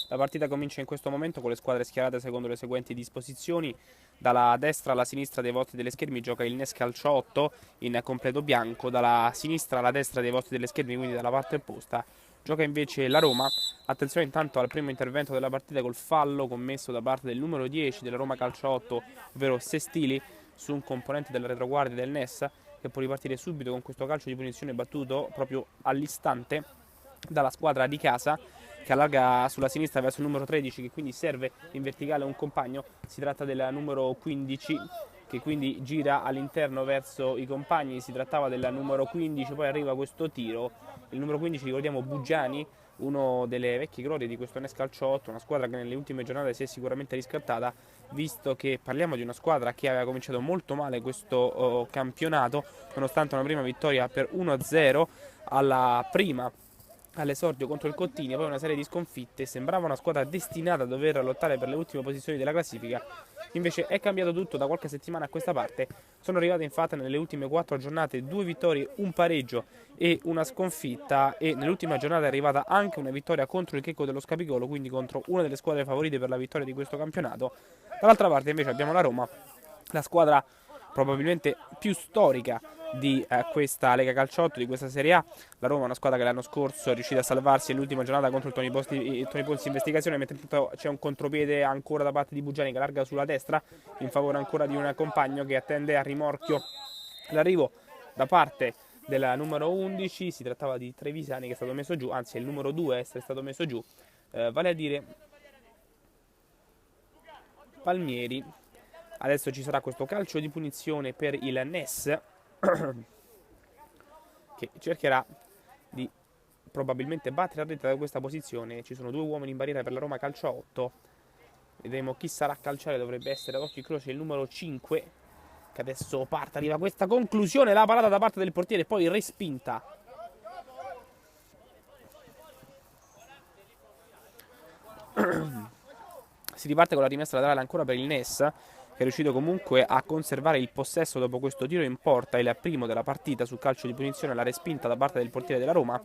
La partita comincia in questo momento con le squadre schierate secondo le seguenti disposizioni. Dalla destra alla sinistra dei volti delle schermi gioca il NES Calcio 8 in completo bianco. Dalla sinistra alla destra dei volti delle schermi, quindi dalla parte opposta, gioca invece la Roma. Attenzione intanto al primo intervento della partita col fallo commesso da parte del numero 10 della Roma Calcio 8, ovvero Sestili, su un componente della retroguardia del NES, che può ripartire subito con questo calcio di punizione battuto proprio all'istante dalla squadra di casa, che allarga sulla sinistra verso il numero 13, che quindi serve in verticale un compagno. Si tratta del numero 15, che quindi gira all'interno verso i compagni. Si trattava del numero 15, poi arriva questo tiro. Il numero 15, ricordiamo, Bugiani, uno delle vecchie glorie di questo NES Calcio 8, una squadra che nelle ultime giornate si è sicuramente riscattata, visto che parliamo di una squadra che aveva cominciato molto male questo campionato, nonostante una prima vittoria per 1-0 alla prima all'esordio contro il Cottini, poi una serie di sconfitte. Sembrava una squadra destinata a dover lottare per le ultime posizioni della classifica. Invece è cambiato tutto da qualche settimana a questa parte. Sono arrivate infatti nelle ultime 4 giornate 2 vittorie, un pareggio e una sconfitta, e nell'ultima giornata è arrivata anche una vittoria contro il Checco dello Scapicolo, quindi contro una delle squadre favorite per la vittoria di questo campionato. Dall'altra parte invece abbiamo la Roma, la squadra probabilmente più storica di questa Lega Calcio 8, di questa Serie A. La Roma è una squadra che l'anno scorso è riuscita a salvarsi nell'ultima giornata contro il Toni Pozzi investigazione, mentre intanto c'è un contropiede ancora da parte di Bugiani che larga sulla destra in favore ancora di un compagno che attende a rimorchio l'arrivo da parte del numero 11. Si trattava di Trevisani, che è stato messo giù, anzi è il numero 2 a essere stato messo giù, vale a dire Palmieri. Adesso ci sarà questo calcio di punizione per il NES, che cercherà di probabilmente battere a rete da questa posizione. Ci sono 2 uomini in barriera per la Roma Calcio 8. Vedremo chi sarà a calciare. Dovrebbe essere ad occhio e croce il numero 5, che adesso parte, arriva questa conclusione, la parata da parte del portiere, poi respinta. Si riparte con la rimessa laterale ancora per il NES, che è riuscito comunque a conservare il possesso dopo questo tiro in porta, il primo della partita sul calcio di punizione, la respinta da parte del portiere della Roma.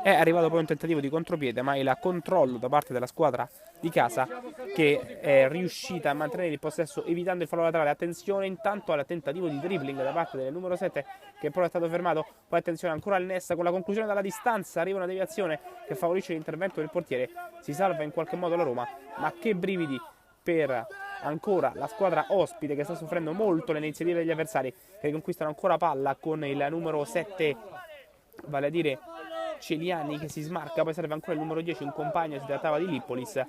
È arrivato poi un tentativo di contropiede, ma il controllo da parte della squadra di casa, che è riuscita a mantenere il possesso evitando il fallo laterale. Attenzione intanto al tentativo di dribbling da parte del numero 7, che però è stato fermato. Poi attenzione ancora al Nessa con la conclusione dalla distanza, arriva una deviazione che favorisce l'intervento del portiere. Si salva in qualche modo la Roma, ma che brividi per ancora la squadra ospite, che sta soffrendo molto le iniziative degli avversari, che conquistano ancora palla con il numero 7, vale a dire Celiani, che si smarca. Poi serve ancora il numero 10, un compagno. Si trattava di Lippolis,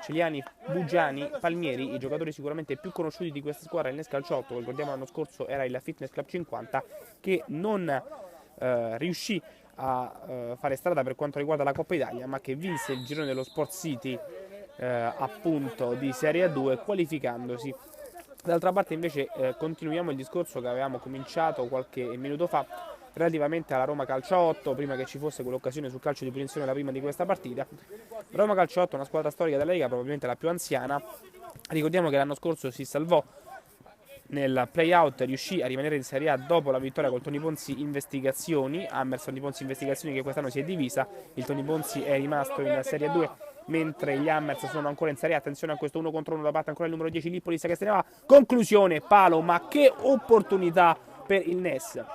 Celiani, Bugiani, Palmieri, i giocatori sicuramente più conosciuti di questa squadra del NES Calcio 8, che ricordiamo l'anno scorso era il Fitness Club 50, che non riuscì a fare strada per quanto riguarda la Coppa Italia, ma che vinse il girone dello Sport City appunto di Serie A2, qualificandosi. D'altra parte invece continuiamo il discorso che avevamo cominciato qualche minuto fa relativamente alla Roma Calcio 8, prima che ci fosse quell'occasione sul calcio di punizione la prima di questa partita. Roma Calcio 8 è una squadra storica della Lega, probabilmente la più anziana. Ricordiamo che l'anno scorso si salvò nel play-out, riuscì a rimanere in Serie A dopo la vittoria col Toni Ponzi Investigazioni, Hammers Toni Ponzi Investigazioni, che quest'anno si è divisa. Il Toni Ponzi è rimasto in Serie A2, mentre gli Hammers sono ancora in Serie A. Attenzione a questo 1 contro 1 da parte ancora il numero 10 Lippolis, che se ne va. Conclusione, palo, ma che opportunità per il NES.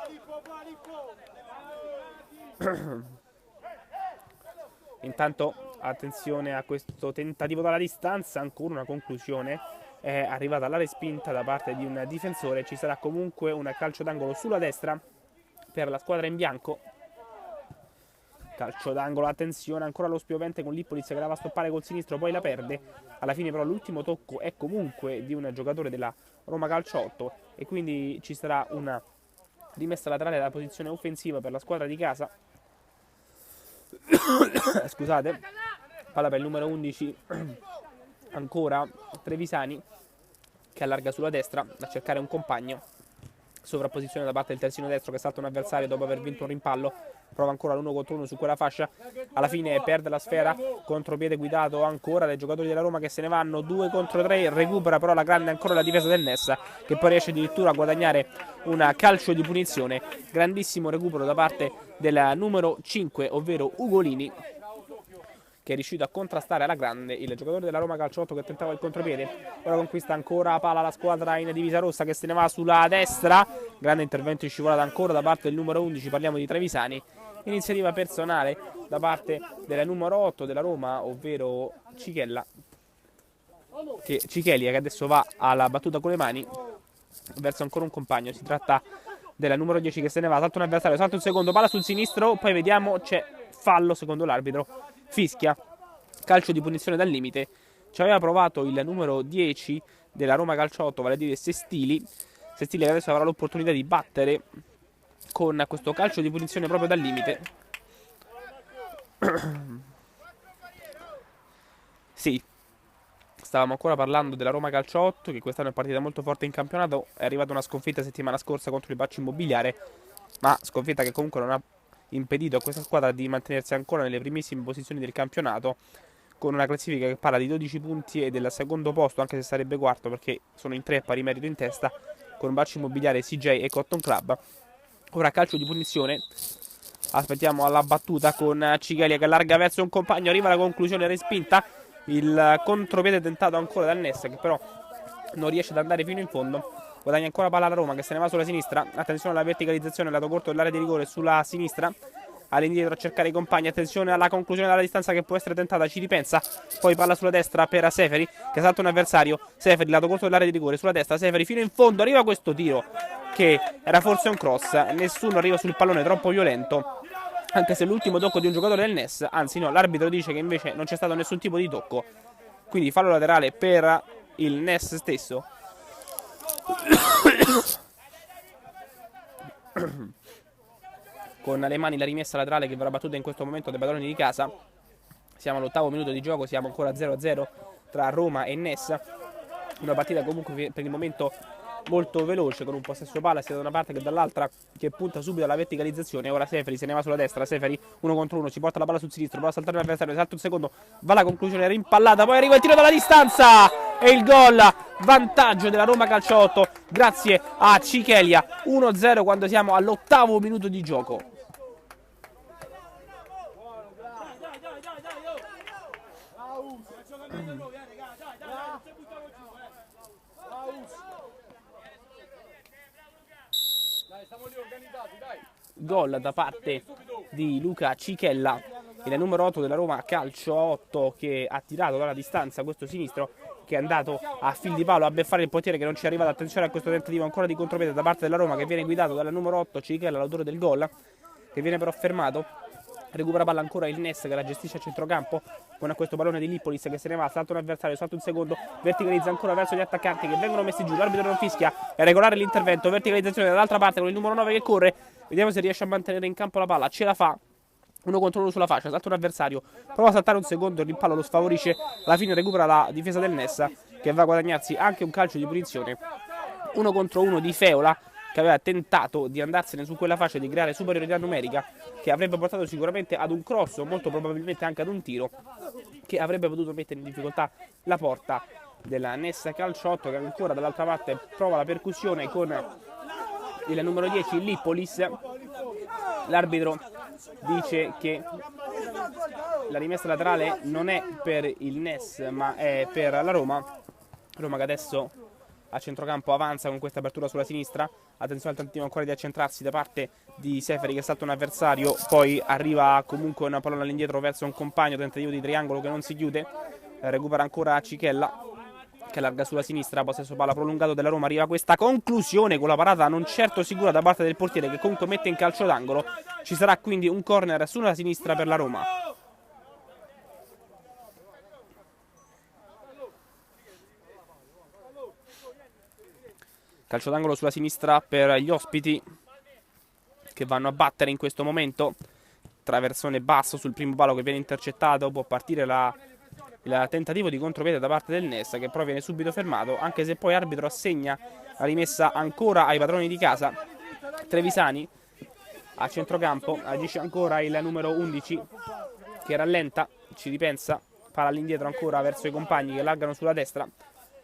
Intanto attenzione a questo tentativo dalla distanza, ancora una conclusione, è arrivata la respinta da parte di un difensore. Ci sarà comunque un calcio d'angolo sulla destra per la squadra in bianco. Calcio d'angolo, attenzione, ancora lo spiovente con Lippolis che la va a stoppare col sinistro, poi la perde. Alla fine però l'ultimo tocco è comunque di un giocatore della Roma Calcio 8, e quindi ci sarà una rimessa laterale dalla posizione offensiva per la squadra di casa. Scusate, palla per il numero 11 ancora Trevisani, che allarga sulla destra a cercare un compagno. sovrapposizione da parte del terzino destro che salta un avversario dopo aver vinto un rimpallo, prova ancora l'1 contro 1 su quella fascia, alla fine perde la sfera, contropiede guidato ancora dai giocatori della Roma che se ne vanno, 2 contro 3, recupera però la grande ancora la difesa del Ness, che poi riesce addirittura a guadagnare un calcio di punizione. Grandissimo recupero da parte del numero 5, ovvero Ugolini, che è riuscito a contrastare alla grande il giocatore della Roma Calcio 8 che tentava il contropiede. Ora conquista ancora palla la squadra in divisa rossa che se ne va sulla destra, grande intervento in scivolata ancora da parte del numero 11, parliamo di Trevisani. Iniziativa personale da parte del numero 8 della Roma, ovvero Cichelia, che adesso va alla battuta con le mani verso ancora un compagno. Si tratta della numero 10 che se ne va, salta un avversario, salta un secondo, palla sul sinistro, poi vediamo, c'è fallo secondo l'arbitro, fischia, calcio di punizione dal limite. Ci aveva provato il numero 10 della Roma Calcio 8, vale a dire Sestili che adesso avrà l'opportunità di battere con questo calcio di punizione proprio dal limite. Sì, stavamo ancora parlando della Roma Calcio 8, che quest'anno è partita molto forte in campionato, è arrivata una sconfitta settimana scorsa contro il Baccio Immobiliare, ma sconfitta che comunque non ha impedito a questa squadra di mantenersi ancora nelle primissime posizioni del campionato, con una classifica che parla di 12 punti e del secondo posto, anche se sarebbe quarto perché sono in 3 a pari merito in testa, con Baccio Immobiliare, CJ e Cotton Club. Ora calcio di punizione, aspettiamo alla battuta con Cichelia che allarga verso un compagno, arriva alla conclusione respinta, il contropiede tentato ancora dal Ness che però non riesce ad andare fino in fondo. Guadagna ancora palla la Roma che se ne va sulla sinistra, attenzione alla verticalizzazione, lato corto dell'area di rigore sulla sinistra, all'indietro a cercare i compagni, attenzione alla conclusione della distanza che può essere tentata, ci ripensa, poi palla sulla destra per Seferi che salta un avversario, Seferi lato corto dell'area di rigore sulla destra, Seferi fino in fondo, arriva questo tiro che era forse un cross, nessuno arriva sul pallone, troppo violento, anche se l'ultimo tocco di un giocatore del Ness, anzi no, l'arbitro dice che invece non c'è stato nessun tipo di tocco, quindi fallo laterale per il Ness stesso. Con le mani la rimessa laterale che verrà battuta in questo momento dai padroni di casa. Siamo all'8° minuto di gioco, siamo ancora 0-0 tra Roma e Ness, una partita comunque per il momento molto veloce, con un possesso palla sia da una parte che dall'altra, che punta subito alla verticalizzazione. Ora Seferi se ne va sulla destra, Seferi 1 contro 1, si porta la palla sul sinistro, prova a saltare l'avversario, salta un secondo, va alla conclusione, rimpallata, poi arriva il tiro dalla distanza e il gol, vantaggio della Roma Calcio 8 grazie a Cichelia, 1-0 quando siamo all'8° minuto di gioco. Gol da parte di Luca Cichella, il numero 8 della Roma Calcio 8, che ha tirato dalla distanza questo sinistro che è andato a fil di palo a beffare il portiere che non ci è arrivato. Attenzione a questo tentativo ancora di contropiede da parte della Roma che viene guidato dal numero 8 Cichella, l'autore del gol, che viene però fermato. Recupera palla ancora il Ness che la gestisce a centrocampo con questo pallone di Lippolis che se ne va, salta un avversario, salta un secondo, verticalizza ancora verso gli attaccanti che vengono messi giù, l'arbitro non fischia, è regolare l'intervento, verticalizzazione dall'altra parte con il numero 9 che corre, vediamo se riesce a mantenere in campo la palla, ce la fa, 1 contro 1 sulla fascia, salta un avversario, prova a saltare un secondo, il rimpallo lo sfavorisce, alla fine recupera la difesa del Ness che va a guadagnarsi anche un calcio di punizione, 1 contro 1 di Feola che aveva tentato di andarsene su quella fascia, di creare superiorità numerica che avrebbe portato sicuramente ad un cross, molto probabilmente anche ad un tiro che avrebbe potuto mettere in difficoltà la porta della Ness Calcio 8, che ancora dall'altra parte prova la percussione con il numero 10 Lippolis. L'arbitro dice che la rimessa laterale non è per il Ness ma è per la Roma che adesso a centrocampo avanza con questa apertura sulla sinistra. Attenzione al tentativo ancora di accentrarsi da parte di Seferi che salta un avversario, poi arriva comunque una pallona all'indietro verso un compagno, tentativo di triangolo che non si chiude, recupera ancora Cichella che allarga sulla sinistra, possesso palla prolungato della Roma, arriva questa conclusione con la parata non certo sicura da parte del portiere che comunque mette in calcio d'angolo, ci sarà quindi un corner sulla sinistra per la Roma. Calcio d'angolo sulla sinistra per gli ospiti che vanno a battere in questo momento. Traversone basso sul primo palo che viene intercettato. Può partire la il tentativo di contropiede da parte del Ness, che però viene subito fermato, anche se poi l'arbitro assegna la rimessa ancora ai padroni di casa. Trevisani a centrocampo, agisce ancora il numero 11 che rallenta, ci ripensa, palla all'indietro ancora verso i compagni che largano sulla destra.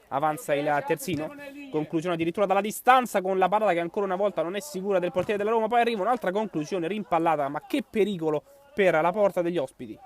Avanza il terzino, conclusione addirittura dalla distanza con la parata che ancora una volta non è sicura del portiere della Roma. Poi arriva un'altra conclusione rimpallata, ma che pericolo per la porta degli ospiti.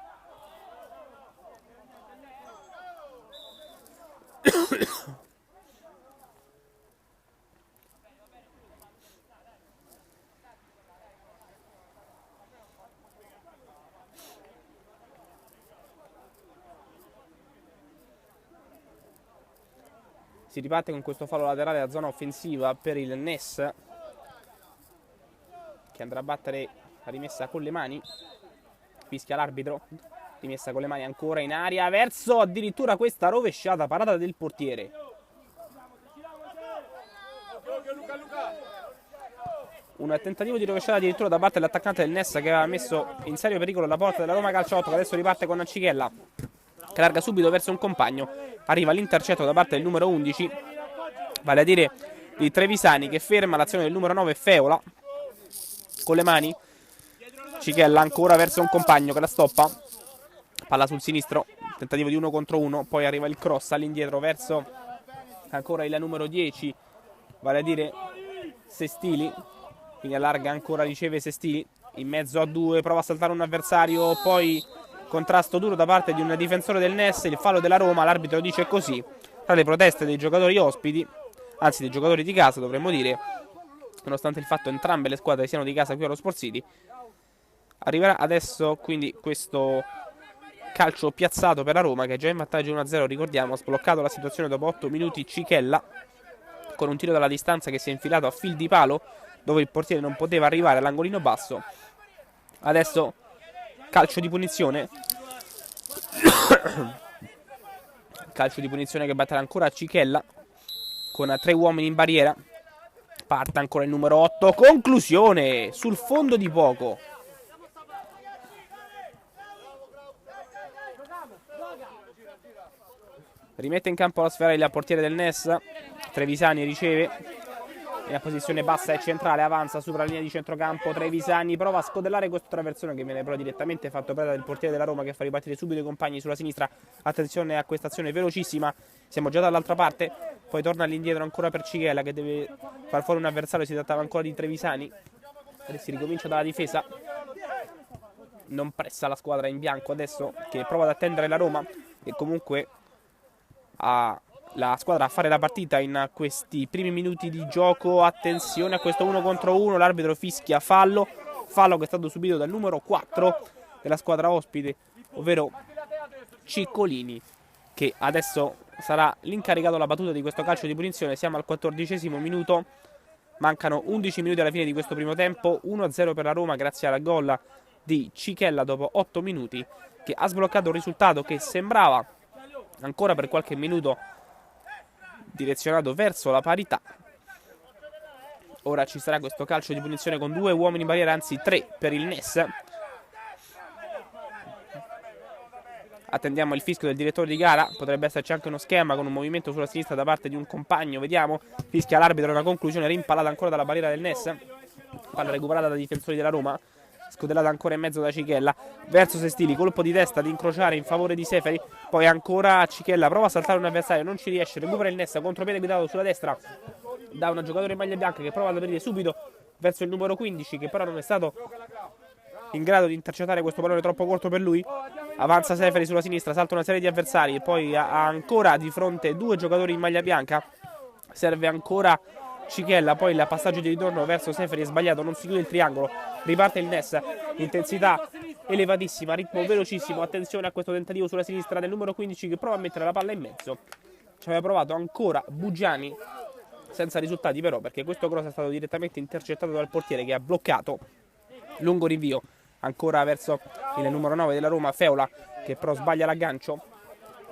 Si riparte con questo fallo laterale a zona offensiva per il Ness, che andrà a battere la rimessa con le mani. Fischia l'arbitro, rimessa con le mani ancora in aria verso addirittura questa rovesciata parata del portiere. Un tentativo di rovesciata addirittura da parte dell'attaccante del Ness, che aveva messo in serio pericolo la porta della Roma Calcio 8, che adesso riparte con Cichella, che larga subito verso un compagno. Arriva l'intercetto da parte del numero 11, vale a dire di Trevisani, che ferma l'azione del numero 9 Feola con le mani. Cichella ancora verso un compagno che la stoppa, palla sul sinistro, tentativo di 1 contro 1, poi arriva il cross all'indietro verso ancora il numero 10, vale a dire Sestili, quindi allarga ancora, riceve Sestili in mezzo a due, prova a saltare un avversario, poi contrasto duro da parte di un difensore del Ness, il fallo della Roma, l'arbitro dice così. Tra le proteste dei giocatori ospiti, anzi dei giocatori di casa dovremmo dire, nonostante il fatto entrambe le squadre siano di casa qui allo Sport City, arriverà adesso quindi questo calcio piazzato per la Roma, che è già in vantaggio 1-0, ricordiamo, ha sbloccato la situazione dopo 8 minuti Cichella, con un tiro dalla distanza che si è infilato a fil di palo, dove il portiere non poteva arrivare all'angolino basso. Adesso calcio di punizione. Calcio di punizione che batterà ancora Cichella con 3 uomini in barriera. Parte ancora il numero 8. Conclusione sul fondo di poco. Rimette in campo la sfera il portiere del Ness. Trevisani riceve nella posizione bassa e centrale, avanza, supera la linea di centrocampo. Trevisani prova a scodellare questo traversone, che viene però direttamente fatto preda del portiere della Roma, che fa ripartire subito i compagni sulla sinistra. Attenzione a questa azione velocissima, siamo già dall'altra parte. Poi torna all'indietro ancora per Cichella, che deve far fuori un avversario. Si trattava ancora di Trevisani. Si ricomincia dalla difesa, non pressa la squadra in bianco adesso, che prova ad attendere la Roma, che comunque ha la squadra a fare la partita in questi primi minuti di gioco. Attenzione a questo 1 contro 1, l'arbitro fischia fallo che è stato subito dal numero 4 della squadra ospite, ovvero Ciccolini, che adesso sarà l'incaricato della battuta di questo calcio di punizione. Siamo al 14° minuto, mancano 11 minuti alla fine di questo primo tempo. 1-0 per la Roma grazie al gol di Cichella dopo 8 minuti, che ha sbloccato un risultato che sembrava ancora per qualche minuto direzionato verso la parità. Ora ci sarà questo calcio di punizione con 2 uomini in barriera, anzi 3 per il Ness. Attendiamo il fischio del direttore di gara, potrebbe esserci anche uno schema con un movimento sulla sinistra da parte di un compagno, vediamo. Fischia l'arbitro, una conclusione rimpallata ancora dalla barriera del Ness, palla recuperata dai difensori della Roma, scodellata ancora in mezzo da Cichella verso Sestili, colpo di testa ad incrociare in favore di Seferi, poi ancora Cichella prova a saltare un avversario, non ci riesce, recupera il Ness, contropiede guidato sulla destra da un giocatore in maglia bianca che prova ad aprire subito verso il numero 15, che però non è stato in grado di intercettare questo pallone troppo corto per lui. Avanza Seferi sulla sinistra, salta una serie di avversari e poi ha ancora di fronte 2 giocatori in maglia bianca. Serve ancora Cichella, poi il passaggio di ritorno verso Seferi è sbagliato, non si chiude il triangolo, riparte il Ness, intensità elevatissima, ritmo velocissimo. Attenzione a questo tentativo sulla sinistra del numero 15, che prova a mettere la palla in mezzo. Ci aveva provato ancora Bugiani, senza risultati però, perché questo cross è stato direttamente intercettato dal portiere, che ha bloccato. Lungo rinvio ancora verso il numero 9 della Roma, Feola, che però sbaglia l'aggancio.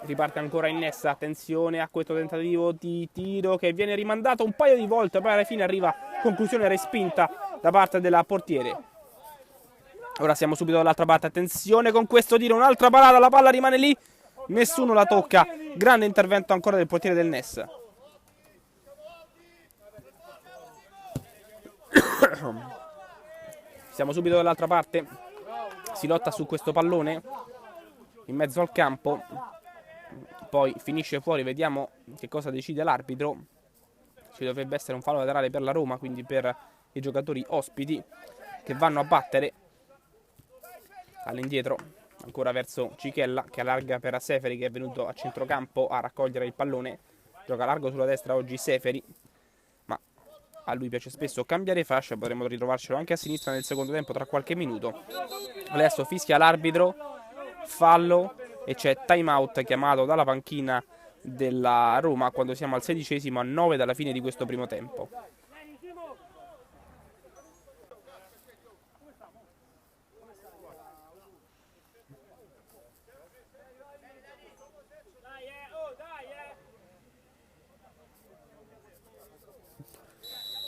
Riparte ancora in Ness, attenzione a questo tentativo di tiro che viene rimandato un paio di volte, poi alla fine arriva conclusione respinta da parte della portiere. Ora siamo subito dall'altra parte, attenzione con questo tiro, un'altra parata, la palla rimane lì nessuno la tocca. Grande intervento ancora del portiere del NES. Siamo subito dall'altra parte. Si lotta su questo pallone in mezzo al campo, poi finisce fuori. Vediamo che cosa decide l'arbitro. Ci dovrebbe essere un fallo laterale per la Roma, quindi per i giocatori ospiti che vanno a battere. All'indietro ancora verso Cichella, che allarga per Seferi, che è venuto a centrocampo a raccogliere il pallone. Gioca largo sulla destra oggi Seferi, ma a lui piace spesso cambiare fascia. Potremmo ritrovarcelo anche a sinistra nel secondo tempo tra qualche minuto. Adesso fischia l'arbitro, fallo, e c'è time out chiamato dalla panchina della Roma quando siamo al 16esimo, a 9 dalla fine di questo primo tempo.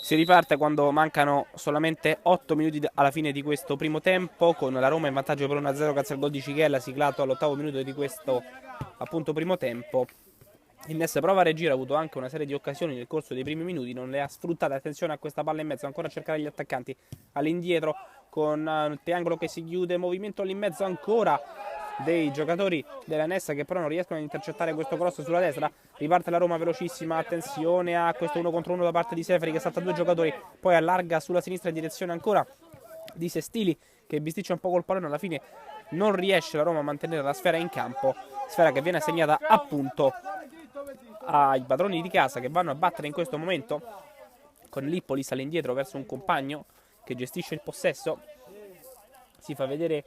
Si riparte quando mancano solamente 8 minuti alla fine di questo primo tempo, con la Roma in vantaggio per 1-0 grazie al gol di Cichella, siglato all'8° minuto di questo appunto primo tempo. Il NES prova a reagire, ha avuto anche una serie di occasioni nel corso dei primi minuti, non le ha sfruttate. Attenzione a questa palla in mezzo, ancora a cercare gli attaccanti all'indietro, con un triangolo che si chiude, movimento lì in mezzo ancora dei giocatori della NES che però non riescono ad intercettare questo cross sulla destra. Riparte la Roma velocissima, attenzione a questo 1 contro 1 da parte di Seferi che salta 2 giocatori, poi allarga sulla sinistra in direzione ancora di Sestili che bisticcia un po' col pallone. Alla fine non riesce la Roma a mantenere la sfera in campo, sfera che viene assegnata appunto ai padroni di casa, che vanno a battere in questo momento con Lippolis all'indietro verso un compagno che gestisce il possesso. Si fa vedere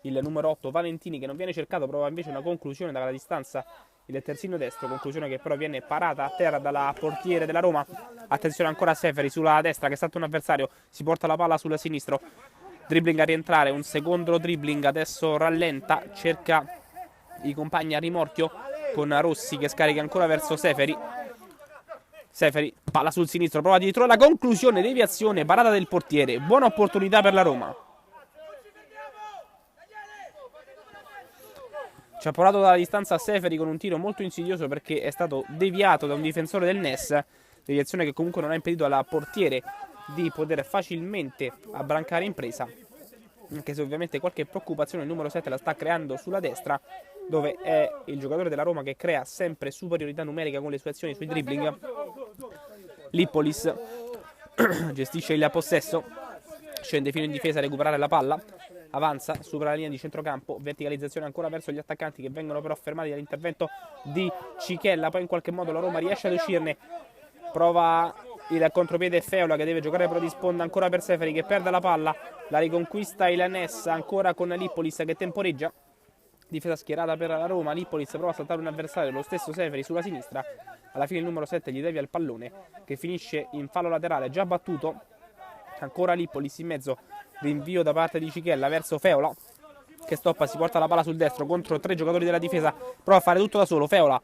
il numero 8 Valentini, che non viene cercato, prova invece una conclusione dalla distanza il terzino destro, conclusione che però viene parata a terra dalla portiere della Roma. Attenzione ancora a Seferi sulla destra che salta un avversario, si porta la palla sul sinistro, dribbling a rientrare, un secondo dribbling, adesso rallenta, cerca i compagni a rimorchio con Rossi che scarica ancora verso Seferi. Seferi, palla sul sinistro, prova dietro, la conclusione, deviazione, parata del portiere, buona opportunità per la Roma. Ci ha provato dalla distanza Seferi con un tiro molto insidioso perché è stato deviato da un difensore del NES, deviazione che comunque non ha impedito alla portiere di poter facilmente abbrancare in presa, anche se ovviamente qualche preoccupazione il numero 7 la sta creando sulla destra, dove è il giocatore della Roma che crea sempre superiorità numerica con le sue azioni sui dribbling. Lippolis gestisce il possesso, scende fino in difesa a recuperare la palla, avanza, supera la linea di centrocampo, verticalizzazione ancora verso gli attaccanti che vengono però fermati dall'intervento di Cichella. Poi in qualche modo la Roma riesce ad uscirne, prova il contropiede Feola che deve giocare però di sponda ancora per Seferi che perde la palla, la riconquista il NES ancora con Lippolis che temporeggia, difesa schierata per la Roma. Lippolis prova a saltare un avversario, lo stesso Seferi sulla sinistra, alla fine il numero 7 gli devia il pallone che finisce in fallo laterale già battuto. Ancora Lippolis in mezzo, rinvio da parte di Cichella verso Feola che stoppa, si porta la palla sul destro contro 3 giocatori della difesa, prova a fare tutto da solo. Feola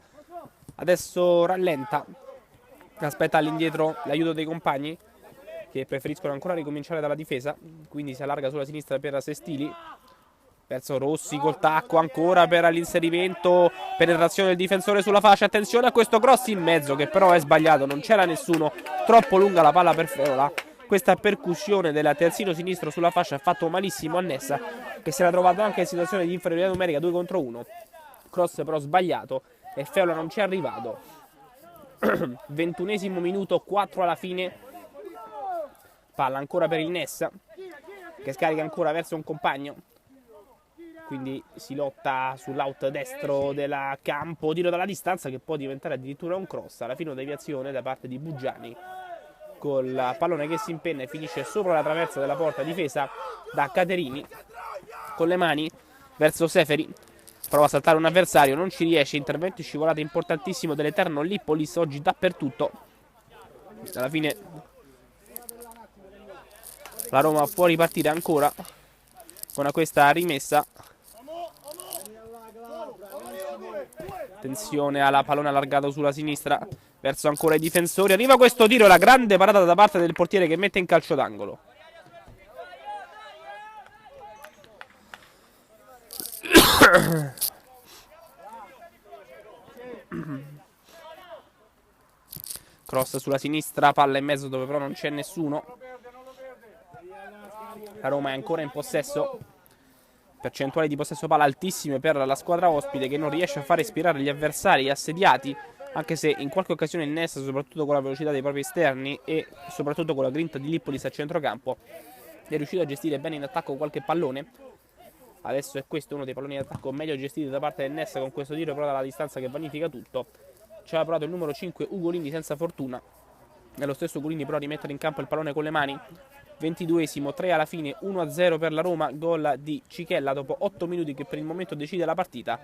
adesso rallenta, aspetta all'indietro l'aiuto dei compagni che preferiscono ancora ricominciare dalla difesa, quindi si allarga sulla sinistra per Sestili verso Rossi col tacco ancora per l'inserimento, penetrazione del difensore sulla fascia, attenzione a questo cross in mezzo che però è sbagliato, non c'era nessuno, troppo lunga la palla per Feola. Questa percussione del terzino sinistro sulla fascia ha fatto malissimo a Nessa, che si era trovato anche in situazione di inferiorità numerica 2 contro 1. Cross però sbagliato e Feola non ci è arrivato. 21esimo minuto, 4 alla fine. Palla ancora per il Nessa che scarica ancora verso un compagno. Quindi si lotta sull'out destro del campo, tiro dalla distanza che può diventare addirittura un cross. Alla fine una deviazione da parte di Buggiani, col pallone che si impenna e finisce sopra la traversa della porta difesa da Caterini, con le mani verso Seferi, prova a saltare un avversario, non ci riesce, intervento scivolato importantissimo dell'eterno Lippolis oggi dappertutto. Alla fine la Roma può ripartire ancora con questa rimessa. Attenzione alla pallone allargato sulla sinistra verso ancora i difensori, arriva questo tiro, la grande parata da parte del portiere che mette in calcio d'angolo. Cross sulla sinistra, palla in mezzo dove però non c'è nessuno. La Roma è ancora in possesso. Percentuali di possesso palla altissime per la squadra ospite, che non riesce a far respirare gli avversari assediati, anche se in qualche occasione il Ness, soprattutto con la velocità dei propri esterni e soprattutto con la grinta di Lippolis a centrocampo, è riuscito a gestire bene in attacco qualche pallone. Adesso è questo uno dei palloni di attacco meglio gestiti da parte del Ness, con questo tiro però dalla distanza che vanifica tutto. Ci aveva provato il numero 5 Ugolini senza fortuna. È lo stesso Ugolini però a rimettere in campo il pallone con le mani. 22esimo, 3 alla fine, 1-0 per la Roma, gol di Cichella dopo 8 minuti che per il momento decide la partita.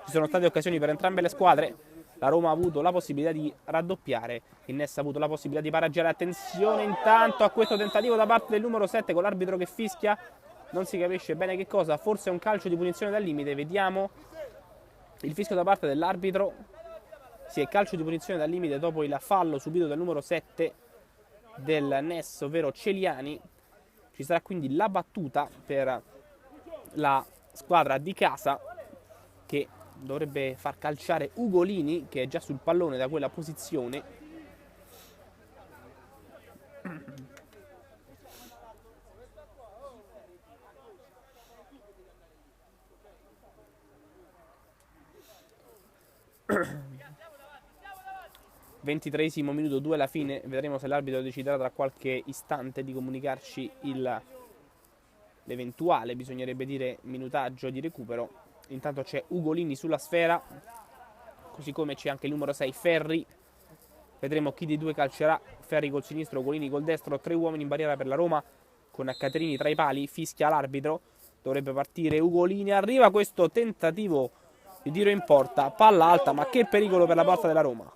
Ci sono state occasioni per entrambe le squadre. La Roma ha avuto la possibilità di raddoppiare, il Ness ha avuto la possibilità di pareggiare. Attenzione intanto a questo tentativo da parte del numero 7 con l'arbitro che fischia. Non si capisce bene che cosa, forse è un calcio di punizione dal limite, vediamo il fischio da parte dell'arbitro. Sì, è calcio di punizione dal limite dopo il fallo subito dal numero 7 del Ness, ovvero Celiani. Ci sarà quindi la battuta per la squadra di casa, che dovrebbe far calciare Ugolini, che è già sul pallone da quella posizione. (23esimo minuto, 2 alla fine). Vedremo se l'arbitro deciderà tra qualche istante di comunicarci l'eventuale, bisognerebbe dire, minutaggio di recupero. Intanto c'è Ugolini sulla sfera, così come c'è anche il numero 6 Ferri. Vedremo chi dei due calcerà. Ferri col sinistro, Ugolini col destro. 3 uomini in barriera per la Roma, con Caterini tra i pali. Fischia l'arbitro, dovrebbe partire Ugolini. Arriva questo tentativo di tiro in porta, palla alta, ma che pericolo per la porta della Roma.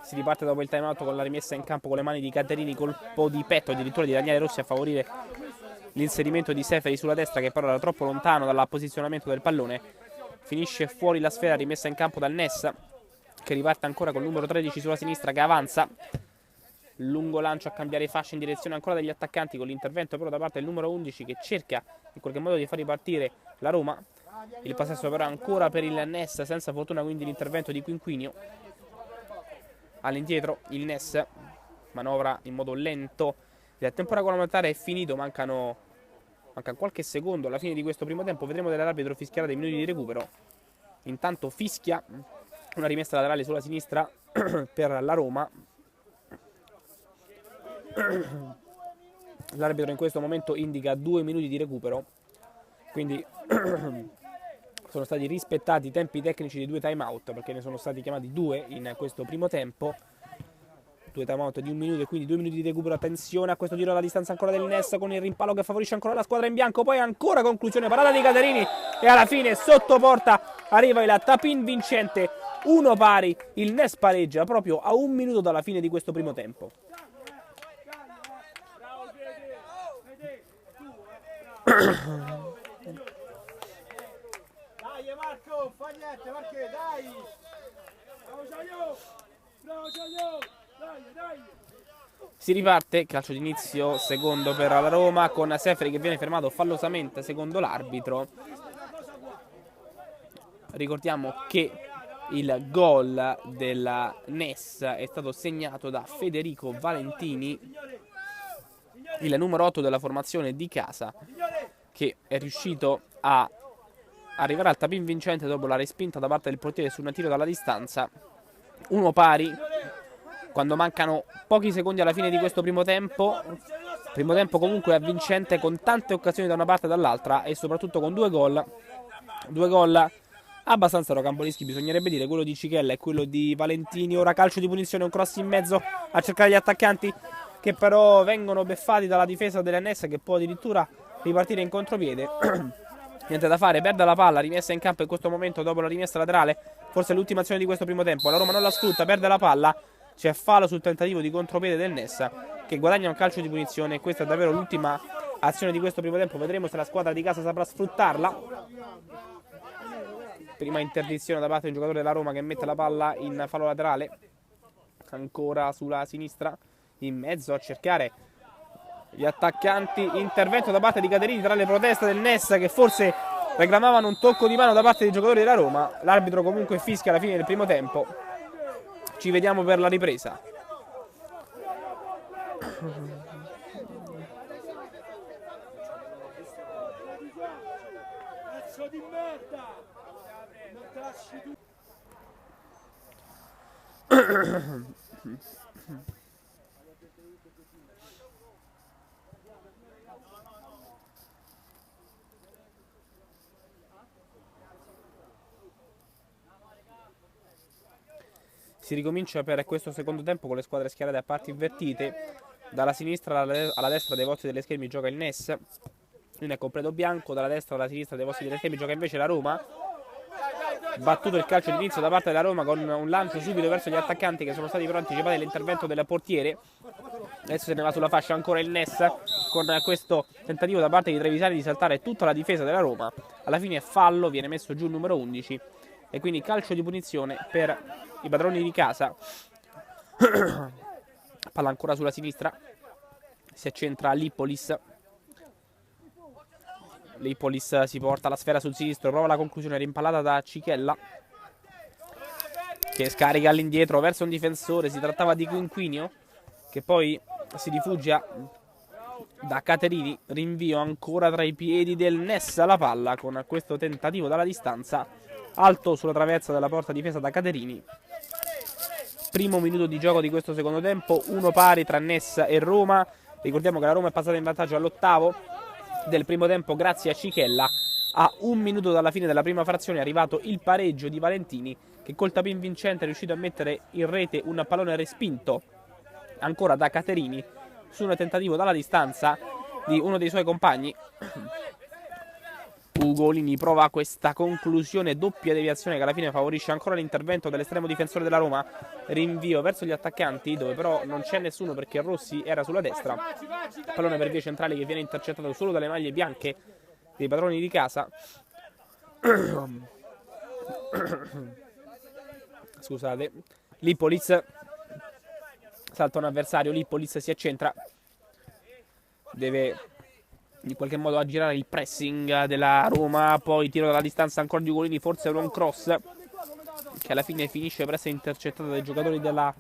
Si riparte dopo il time out con la rimessa in campo con le mani di Caterini, colpo di petto addirittura di Daniele Rossi a favorire l'inserimento di Seferi sulla destra, che però era troppo lontano dal posizionamento del pallone. Finisce fuori la sfera rimessa in campo dal Ness, che riparte ancora con il numero 13 sulla sinistra, che avanza. Lungo lancio a cambiare fascia in direzione ancora degli attaccanti, con l'intervento però da parte del numero 11, che cerca in qualche modo di far ripartire la Roma. Il possesso però ancora per il Ness, senza fortuna quindi l'intervento di Quinquinio. All'indietro il Ness manovra in modo lento. Il tempo regolamentare è finito, manca qualche secondo alla fine di questo primo tempo. Vedremo dell'arbitro fischierà dei minuti di recupero. Intanto fischia una rimessa laterale sulla sinistra per la Roma. L'arbitro in questo momento indica 2 minuti di recupero, quindi sono stati rispettati i tempi tecnici dei 2 time out, perché ne sono stati chiamati 2 in questo primo tempo. 2 time out di 1 minuto e quindi 2 minuti di recupero. Attenzione a questo tiro alla distanza ancora del Ness, con il rimpallo che favorisce ancora la squadra in bianco. Poi ancora conclusione, parata di Caterini, e alla fine sotto porta arriva il tap-in vincente. 1 pari, il Ness pareggia proprio a 1 minuto dalla fine di questo primo tempo. Dai Marco, fa niente, perché dai! Bravo Giaglio! Dai! Si riparte, calcio d'inizio secondo per la Roma, con Seferi che viene fermato fallosamente secondo l'arbitro. Ricordiamo che il gol della Ness è stato segnato da Federico Valentini, il numero 8 della formazione di casa, che è riuscito a arrivare al tap-in vincente dopo la respinta da parte del portiere su un tiro dalla distanza. 1 pari quando mancano pochi secondi alla fine di questo primo tempo. Primo tempo comunque avvincente, con tante occasioni da una parte e dall'altra, e soprattutto con 2 gol. 2 gol abbastanza rocamboleschi, bisognerebbe dire, quello di Cichella e quello di Valentini. Ora calcio di punizione, un cross in mezzo a cercare gli attaccanti, che però vengono beffati dalla difesa dell'Ennes, che può addirittura ripartire in contropiede. Niente da fare, perde la palla, rimessa in campo in questo momento dopo la rimessa laterale, forse l'ultima azione di questo primo tempo. La Roma non la sfrutta, perde la palla, c'è fallo sul tentativo di contropiede del Ness, che guadagna un calcio di punizione. Questa è davvero l'ultima azione di questo primo tempo, vedremo se la squadra di casa saprà sfruttarla. Prima interdizione da parte di un giocatore della Roma che mette la palla in fallo laterale, ancora sulla sinistra, in mezzo a cercare gli attaccanti. Intervento da parte di Caterini tra le proteste del Ness, che forse reclamavano un tocco di mano da parte dei giocatori della Roma. L'arbitro comunque fischia alla fine del primo tempo. Ci vediamo per la ripresa. Pezzo di merda! Non te lasci tu! Si ricomincia per questo secondo tempo con le squadre schierate a parti invertite. Dalla sinistra alla destra dei volti delle schermi gioca il Ness in completo bianco, dalla destra alla sinistra dei volti delle schermi gioca invece la Roma. Battuto il calcio d'inizio da parte della Roma con un lancio subito verso gli attaccanti che sono stati però anticipati all'intervento del portiere. Adesso se ne va sulla fascia ancora il Ness con questo tentativo da parte di Trevisani di saltare tutta la difesa della Roma. Alla fine fallo, viene messo giù il numero 11 e quindi calcio di punizione per i padroni di casa. Palla ancora sulla sinistra, si accentra Lipolis. Lipolis si porta la sfera sul sinistro, prova la conclusione rimpallata da Cichella che scarica all'indietro verso un difensore. Si trattava di Quinquinio che poi si rifugia da Caterini. Rinvio ancora tra i piedi del Ness alla palla con questo tentativo dalla distanza, alto sulla traversa della porta difesa da Caterini. Primo minuto di gioco di questo secondo tempo, 1 pari tra Ness e Roma. Ricordiamo che la Roma è passata in vantaggio all'8° del primo tempo grazie a Cichella. A 1 minuto dalla fine della prima frazione è arrivato il pareggio di Valentini che col tapin vincente è riuscito a mettere in rete un pallone respinto ancora da Caterini su un tentativo dalla distanza di uno dei suoi compagni. Ugolini prova questa conclusione, doppia deviazione che alla fine favorisce ancora l'intervento dell'estremo difensore della Roma. Rinvio verso gli attaccanti dove però non c'è nessuno perché Rossi era sulla destra. Pallone per vie centrali che viene intercettato solo dalle maglie bianche dei padroni di casa. Scusate. Lipolis salta un avversario, Lipolis si accentra, deve in qualche modo aggirare il pressing della Roma, poi tiro dalla distanza ancora di Ugolini, forse un cross che alla fine finisce per essere intercettato dai giocatori della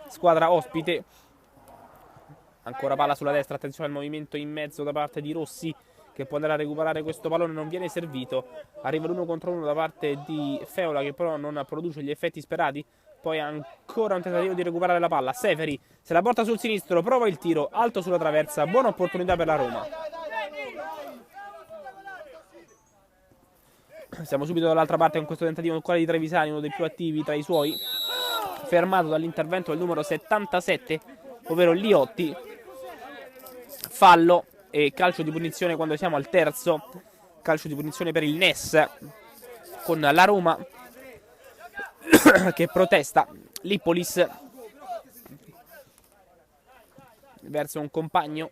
squadra ospite. Ancora palla sulla destra, attenzione al movimento in mezzo da parte di Rossi che può andare a recuperare questo pallone, non viene servito. Arriva l'1 contro 1 da parte di Feola che però non produce gli effetti sperati. Poi ancora un tentativo di recuperare la palla, Seferi se la porta sul sinistro, prova il tiro alto sulla traversa, buona opportunità per la Roma. Siamo subito dall'altra parte con questo tentativo ancora di Trevisani, uno dei più attivi tra i suoi, fermato dall'intervento del numero 77, ovvero Liotti. Fallo e calcio di punizione quando siamo al terzo, calcio di punizione per il Ness con la Roma che protesta. Lipolis verso un compagno,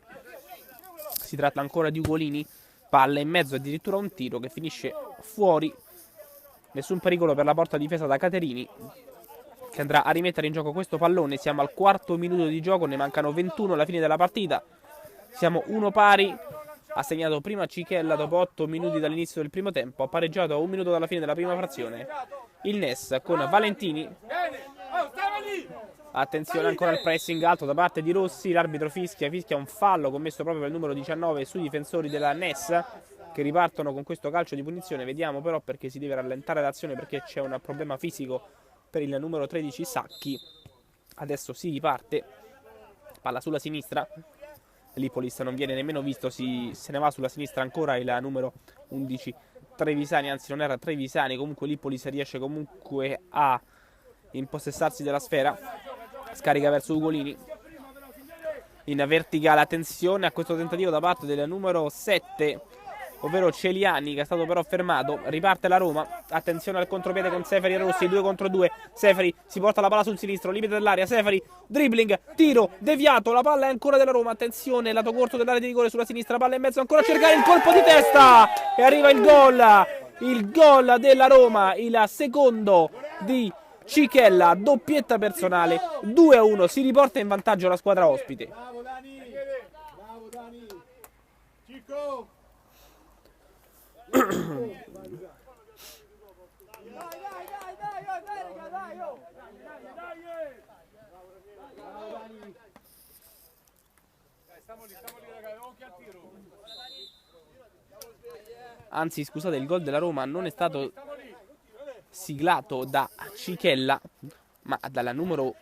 si tratta ancora di Ugolini, palla in mezzo, addirittura un tiro che finisce fuori. Nessun pericolo per la porta difesa da Caterini che andrà a rimettere in gioco questo pallone. Siamo al 4° minuto di gioco, ne mancano 21 alla fine della partita. Siamo 1 pari, ha segnato prima Cichella dopo 8 minuti dall'inizio del primo tempo, ha pareggiato a 1 minuto dalla fine della prima frazione il Ness con Valentini. Attenzione ancora al pressing alto da parte di Rossi, l'arbitro fischia un fallo commesso proprio per il numero 19 sui difensori della Ness che ripartono con questo calcio di punizione. Vediamo però perché si deve rallentare l'azione, perché c'è un problema fisico per il numero 13 Sacchi. Adesso si riparte, palla sulla sinistra, Lipolis non viene nemmeno visto, se ne va sulla sinistra ancora il numero 11 Trevisani, anzi non era Trevisani, comunque Lipolis riesce comunque a impossessarsi della sfera, scarica verso Ugolini in verticale. Attenzione a questo tentativo da parte del numero 7, ovvero Celiani, che è stato però fermato. Riparte la Roma, attenzione al contropiede con Seferi e Rossi, 2 contro 2. Seferi si porta la palla sul sinistro, limite dell'area, Seferi, dribbling, tiro, deviato, la palla è ancora della Roma, attenzione, lato corto dell'area di rigore sulla sinistra, palla in mezzo, ancora a cercare il colpo di testa e arriva il gol della Roma, il secondo di Cichella, doppietta personale, 2-1, si riporta in vantaggio la squadra ospite. Bravo Dani! Bravo Dani! Cico! Anzi, scusate, il gol della Roma non è stato siglato da Cichella, ma dal numero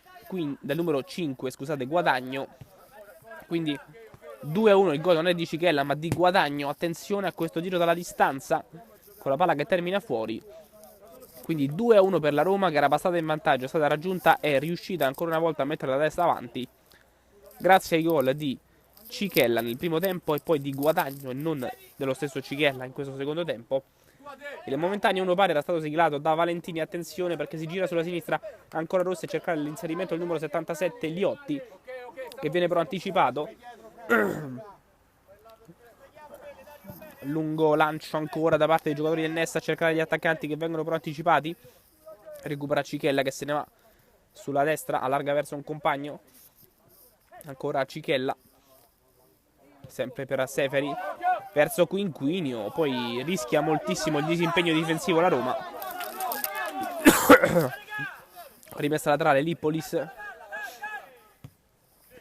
5, scusate, Guadagno. Quindi 2-1, il gol non è di Cichella ma di Guadagno. Attenzione a questo tiro dalla distanza con la palla che termina fuori. Quindi 2-1 per la Roma, che era passata in vantaggio, è stata raggiunta e è riuscita ancora una volta a mettere la testa avanti grazie ai gol di Cichella nel primo tempo e poi di Guadagno e non dello stesso Cichella in questo secondo tempo. Il momentaneo 1 pari era stato siglato da Valentini, attenzione perché si gira sulla sinistra, ancora Rossi a cercare l'inserimento del numero 77 Liotti, che viene però anticipato. Lungo lancio ancora da parte dei giocatori del Ness a cercare gli attaccanti, che vengono però anticipati. Recupera Cichella che se ne va sulla destra, allarga verso un compagno. Ancora Cichella, sempre per Seferi, verso Quinquinio, poi rischia moltissimo il disimpegno difensivo la Roma. Rimessa laterale Lippolis,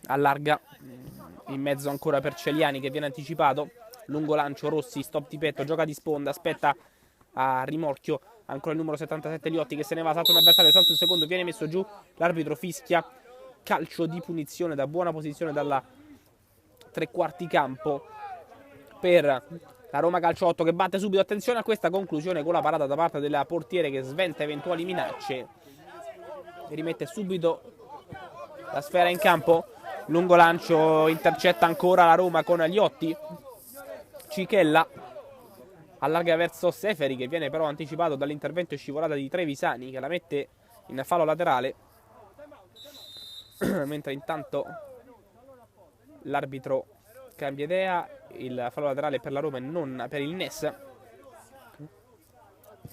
allarga in mezzo ancora per Celiani che viene anticipato. Lungo lancio Rossi, stop di petto, gioca di sponda, aspetta a rimorchio ancora il numero 77 Liotti che se ne va, salta un avversario, salta un secondo, viene messo giù, l'arbitro fischia calcio di punizione da buona posizione dalla tre quarti campo per la Roma Calcio 8, che batte subito. Attenzione a questa conclusione con la parata da parte della portiere che sventa eventuali minacce e rimette subito la sfera in campo. Lungo lancio, intercetta ancora la Roma con Liotti. Cichella allarga verso Seferi che viene però anticipato dall'intervento e scivolata di Trevisani che la mette in fallo laterale. Mentre intanto l'arbitro cambia idea, il fallo laterale per la Roma e non per il Ness.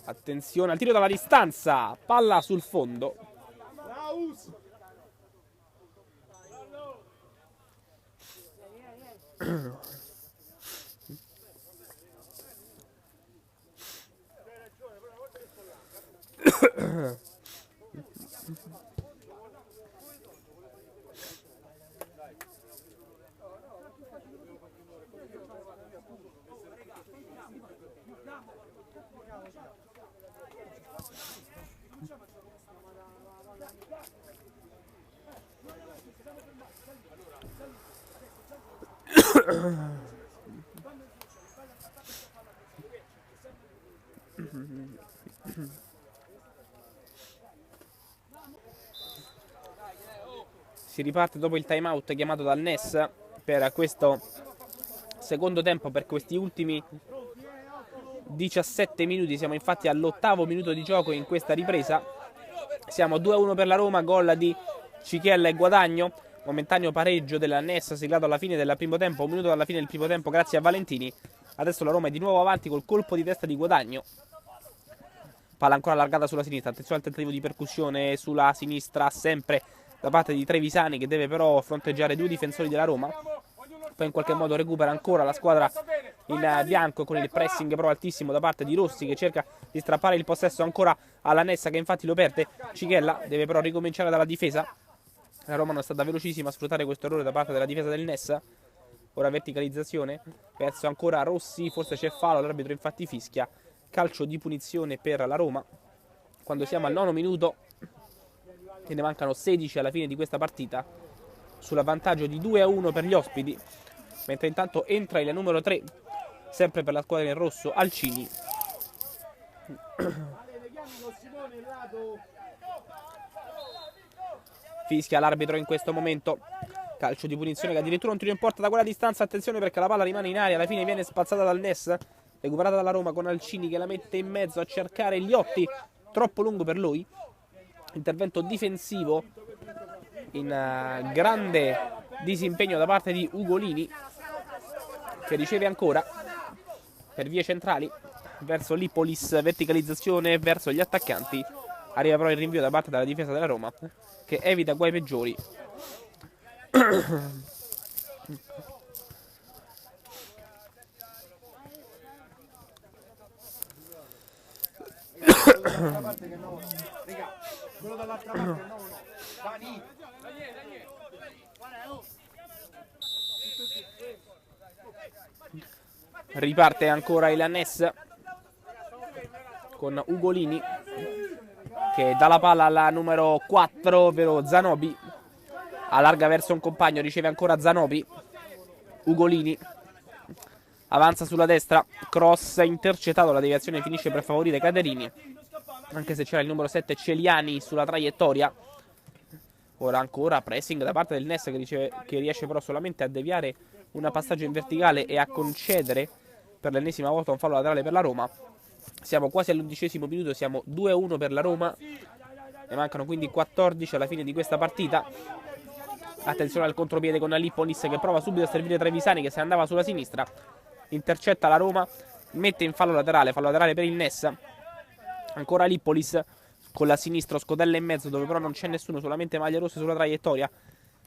Attenzione al tiro dalla distanza, palla sul fondo. Si riparte dopo il time out chiamato dal Ness per questo secondo tempo, per questi ultimi 17 minuti. Siamo infatti all'8° minuto di gioco in questa ripresa. Siamo 2-1 per la Roma, gol di Cichella e Guadagno. Momentaneo pareggio della Ness siglato alla fine del primo tempo, 1 minuto dalla fine del primo tempo grazie a Valentini. Adesso la Roma è di nuovo avanti col colpo di testa di Guadagno. Palla ancora allargata sulla sinistra, attenzione al tentativo di percussione sulla sinistra sempre da parte di Trevisani, che deve però fronteggiare 2 difensori della Roma. Poi in qualche modo recupera ancora la squadra in bianco con il pressing però altissimo da parte di Rossi, che cerca di strappare il possesso ancora alla Nessa, che infatti lo perde. Cichella deve però ricominciare dalla difesa. La Roma non è stata velocissima a sfruttare questo errore da parte della difesa del Nessa. Ora verticalizzazione verso ancora Rossi, forse c'è fallo, l'arbitro infatti fischia calcio di punizione per la Roma quando siamo al 9° minuto e ne mancano 16 alla fine di questa partita, sull'avvantaggio di 2-1 per gli ospiti, mentre intanto entra il numero 3 sempre per la squadra in rosso, Alcini. Fischia l'arbitro in questo momento calcio di punizione che addirittura un tiro in porta da quella distanza. Attenzione perché la palla rimane in aria, alla fine viene spazzata dal Ness recuperata dalla Roma con Alcini che la mette in mezzo a cercare Liotti, troppo lungo per lui. Intervento difensivo in grande disimpegno da parte di Ugolini, che riceve ancora per vie centrali verso l'Ippolis, verticalizzazione verso gli attaccanti. Arriva però il rinvio da parte della difesa della Roma, che evita guai peggiori. Riparte ancora il Ness con Ugolini che dà la palla alla numero 4, ovvero Zanobi. Allarga verso un compagno, riceve ancora Zanobi. Ugolini avanza sulla destra, cross intercettato, la deviazione finisce per favorire Caterini, anche se c'era il numero 7 Celiani sulla traiettoria. Ora ancora pressing da parte del Ness che riesce però solamente a deviare un passaggio in verticale e a concedere per l'ennesima volta un fallo laterale per la Roma. Siamo quasi all'11° minuto, siamo 2-1 per la Roma, ne mancano quindi 14 alla fine di questa partita. Attenzione al contropiede con Lippolis che prova subito a servire Trevisani che se ne andava sulla sinistra, intercetta la Roma, mette in fallo laterale per il Ness. Ancora Lippolis con la sinistra, scodella in mezzo dove però non c'è nessuno, solamente maglie rosse sulla traiettoria.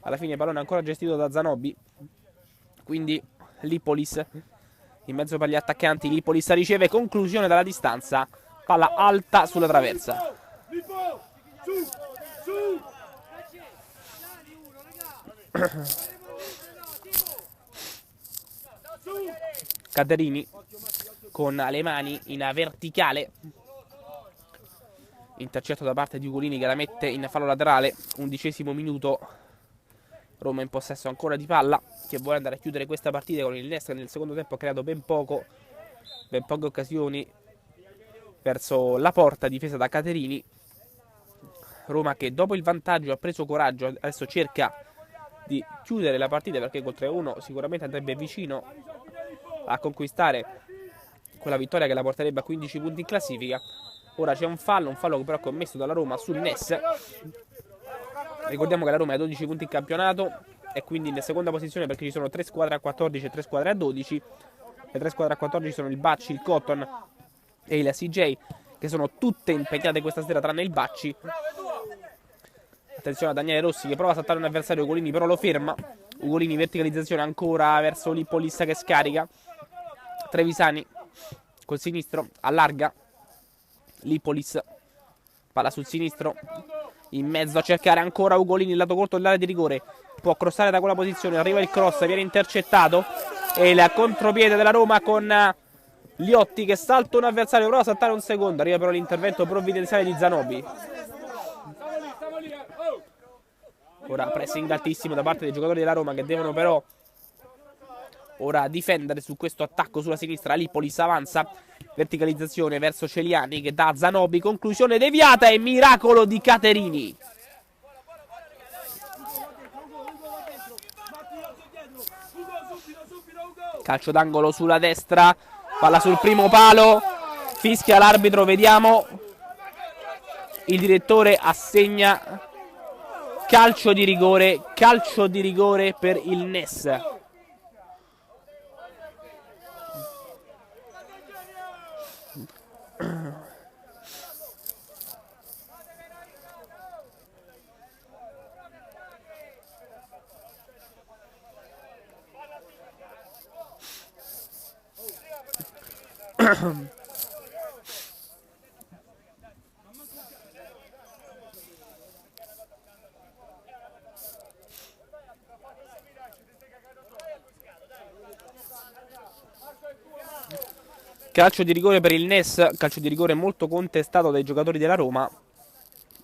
Alla fine il pallone ancora gestito da Zanobi, quindi Lippolis in mezzo per gli attaccanti. Lippolis riceve, conclusione dalla distanza, palla alta sulla traversa. Caterini con le mani in verticale, intercetto da parte di Ugolini che la mette in fallo laterale. 11° minuto, Roma in possesso ancora di palla, che vuole andare a chiudere questa partita con il Ness che nel secondo tempo ha creato ben poche occasioni verso la porta difesa da Caterini. Roma che dopo il vantaggio ha preso coraggio, adesso cerca di chiudere la partita perché col 3-1 sicuramente andrebbe vicino a conquistare quella vittoria che la porterebbe a 15 punti in classifica. Ora c'è un fallo che però è commesso dalla Roma sul Ness. Ricordiamo che la Roma è a 12 punti in campionato e quindi in seconda posizione perché ci sono 3 squadre a 14 e 3 squadre a 12. Le 3 squadre a 14 sono il Bacci, il Cotton e il CJ, che sono tutte impegnate questa sera tranne il Bacci. Attenzione a Daniele Rossi che prova a saltare un avversario, Ugolini però lo ferma. Ugolini verticalizzazione ancora verso Lippolis che scarica. Trevisani col sinistro allarga. Lippolis, palla sul sinistro, in mezzo a cercare ancora Ugolini, il lato corto dell'area di rigore, può crossare da quella posizione, arriva il cross, viene intercettato e il contropiede della Roma con Liotti che salta un avversario, prova a saltare un secondo, arriva però l'intervento provvidenziale di Zanobi. Ora pressing altissimo da parte dei giocatori della Roma che devono però ora difendere su questo attacco sulla sinistra. Lippolis avanza, verticalizzazione verso Celiani che dà a Zanobi, conclusione deviata e miracolo di Caterini. Calcio d'angolo sulla destra, palla sul primo palo, fischia l'arbitro, vediamo, il direttore assegna calcio di rigore per il Ness. Calcio di rigore per il Ness, calcio di rigore molto contestato dai giocatori della Roma.